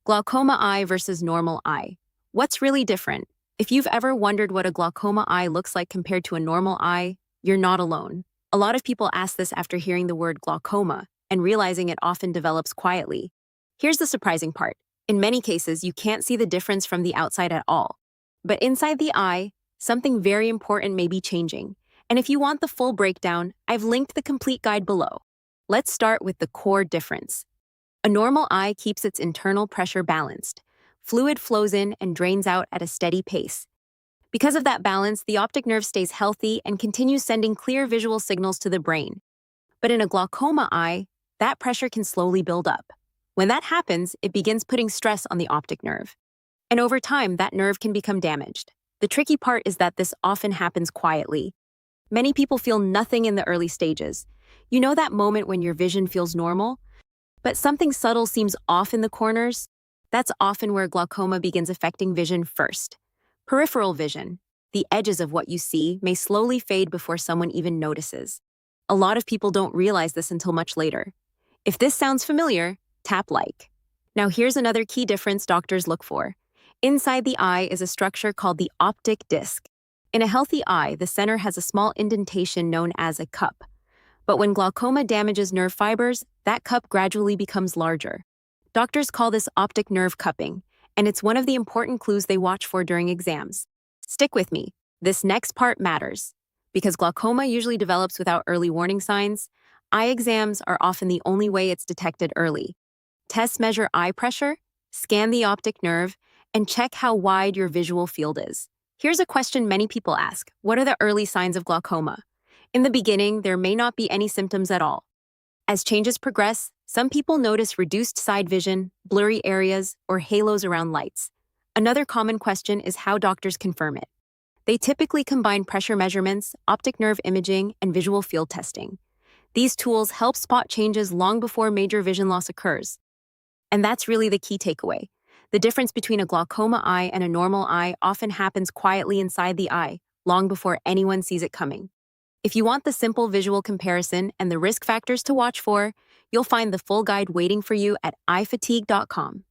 Glaucoma eye versus normal eye. What's really different? If you've ever wondered what a glaucoma eye looks like compared to a normal eye, you're not alone. A lot of people ask this after hearing the word glaucoma and realizing it often develops quietly. Here's the surprising part. In many cases, you can't see the difference from the outside at all. But inside the eye, something very important may be changing. And if you want the full breakdown, I've linked the complete guide below. Let's start with the core difference. A normal eye keeps its internal pressure balanced. Fluid flows in and drains out at a steady pace. Because of that balance, the optic nerve stays healthy and continues sending clear visual signals to the brain. But in a glaucoma eye, that pressure can slowly build up. When that happens, it begins putting stress on the optic nerve. And over time, that nerve can become damaged. The tricky part is that this often happens quietly. Many people feel nothing in the early stages. You know that moment when your vision feels normal? But something subtle seems off in the corners? That's often where glaucoma begins affecting vision first. Peripheral vision, the edges of what you see, may slowly fade before someone even notices. A lot of people don't realize this until much later. If this sounds familiar, tap like. Now here's another key difference doctors look for. Inside the eye is a structure called the optic disc. In a healthy eye, the center has a small indentation known as a cup. But when glaucoma damages nerve fibers, that cup gradually becomes larger. Doctors call this optic nerve cupping, and it's one of the important clues they watch for during exams. Stick with me. This next part matters. Because glaucoma usually develops without early warning signs, eye exams are often the only way it's detected early. Tests measure eye pressure, scan the optic nerve, and check how wide your visual field is. Here's a question many people ask. What are the early signs of glaucoma? In the beginning, there may not be any symptoms at all. As changes progress, some people notice reduced side vision, blurry areas, or halos around lights. Another common question is how doctors confirm it. They typically combine pressure measurements, optic nerve imaging, and visual field testing. These tools help spot changes long before major vision loss occurs. And that's really the key takeaway. The difference between a glaucoma eye and a normal eye often happens quietly inside the eye, long before anyone sees it coming. If you want the simple visual comparison and the risk factors to watch for, you'll find the full guide waiting for you at eyefatigue.com.